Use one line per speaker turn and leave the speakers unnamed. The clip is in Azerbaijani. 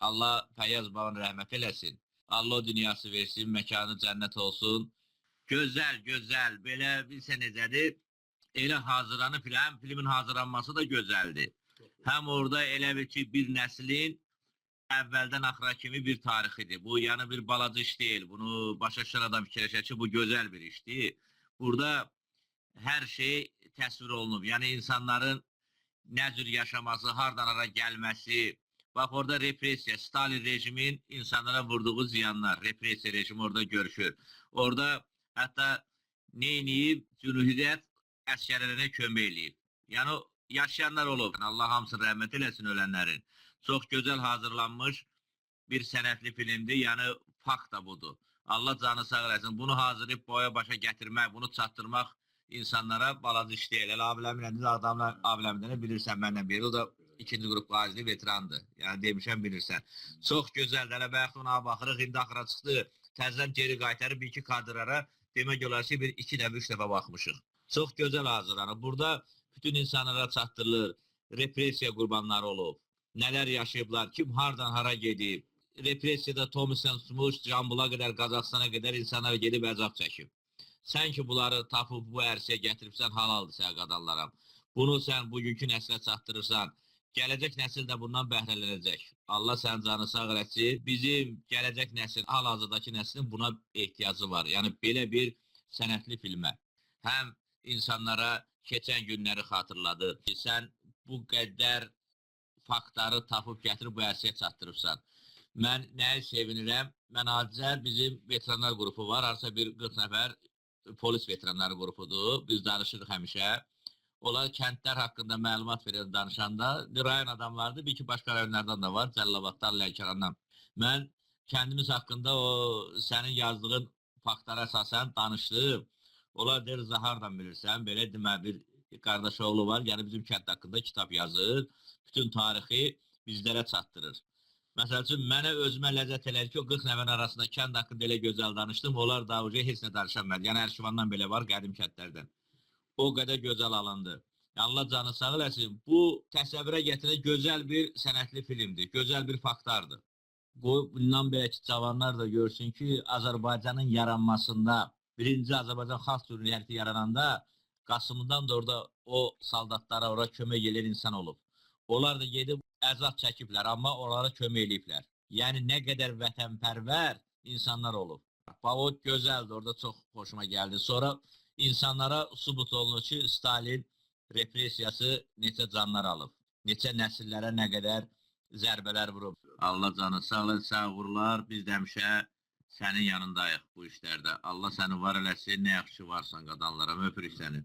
Allah Fəyyaz babanı rəhmət eləsin. Allah o dünyası versin, məkanı cənnət olsun. Gözəl, gözəl, belə bilsə necədir? Elə hazırlanıb, həm filmin hazırlanması da gözəldir. Həm orada elə bir ki, bir nəslin əvvəldən axıra kimi bir tarixidir. Bu, yəni bir balaca iş deyil. Bunu başa düşən adam fikirləşər ki, bu gözəl bir işdir. Burada hər şey təsvir olunub. Yəni insanların nə cür yaşaması, hardan hara gəlməsi. Bax, orada represiya, Stalin rejimin insanlara vurduğu ziyanlar, represiya rejimi orada görüşür. Orada hətta neyniyib, cümhuriyyət əskərlərine kömək eləyib. Yəni, yaşayanlar olub. Allah hamısını rəhmət eləsin ölənlərin. Çox gözəl hazırlanmış bir sənətli filmdir. Yəni, fakt da budur. Allah canı sağ eləsin. Bunu hazırlayıb boya başa gətirmək, bunu çatdırmaq insanlara balaca iş deyil. Elə abiləmin adamlar, abiləmdən bilirsən mənlə biri. O da ikinci qrup qazili veterandır. Yəni, demişəm bilirsən. Çox gözəldir. Hələ bayaq ona baxırıq, indi axıra çıxdı. Təzdən geri qaytarıb bir-iki kadrlara demək olar ki, bir iki dəfə, üç dəfə baxmışıq. Çox gözəl hazırlanır. Burada bütün insanlara çatdırılır. Represiya qurbanları olub. Nələr yaşayıblar, kim hardan hara gedib. Represiyada Tomisən tutmuş, Cambula qədər, Qazaxstana qədər insanlar gedib əzab çəkib. Sən ki, bunları tapıb bu ərsəyə gətiribsən, halaldır sənə qadınlaram. Bunu sən bugünkü nəslə çatdırırsan, gələcək nəsil də bundan bəhrələnəcək. Allah sənin canı sağ eləsin. Bizim gələcək nəsil, hal-hazırdakı nəslin buna ehtiyacı var. Yəni, belə bir sənətli filmə. Həm insanlara keçən günləri xatırladı ki, sən bu qədər faktları tapıb gətirib bu ərsəyə çatdırıbsan. Mən nəyi sevinirəm? Mən acizə bizim veteranlar qrupu var. Arsa bir 40 nəfər polis veteranları qrupudur. Biz danışırıq həmişə. Onlar kəndlər haqqında məlumat verir danışanda. Rayon adamlardır. Bir ki, başqa rayonlardan da var. Cəlilabaddan, Lənkərandan. Mən kəndimiz haqqında o sənin yazdığın faktlara əsasən danışdım. Onlar deyir, Zahardan bilirsən. Belə demə, bir qardaş oğlu var. Yəni bizim kənd haqqında kitab yazır. Bütün tarixi bizlərə çatdırır. Məsəl üçün, mənə özümə ləzzət elədi ki, o 40 nəfərin arasında kənd haqqında elə gözəl danışdım. Onlar da heç nə danışanmədi. Yəni, Ərşivandan belə var, qədim kəndlərdən. O qədər gözəl alındı. Allah canı sağ eləsin. Bu təsəvvürə gətirən gözəl bir sənətli filmdir. Gözəl bir faktardır. Bundan belki cavanlar da görsün ki, Azərbaycanın yaranmasında, birinci Azərbaycan xalq cümhuriyyəti yarananda Qasımlıdan da orada o saldatlara, ora kömək edən insan olub. Onlar da gedib əzab çəkiblər, amma onlara kömək eləyiblər. Yəni, nə qədər vətənpərvər insanlar olub. Bax, o gözəldir, orada çox xoşuma gəldi. Sonra insanlara sübut olunur ki, Stalin represiyası neçə canlar alıb, neçə nəsillərə nə qədər zərbələr vurub. Allah canı sağ olun, sağ uğurlar. Biz də həmişə sənin yanındayıq bu işlərdə. Allah səni var eləsin, nə yaxşı varsan qadınlara, öpürük səni.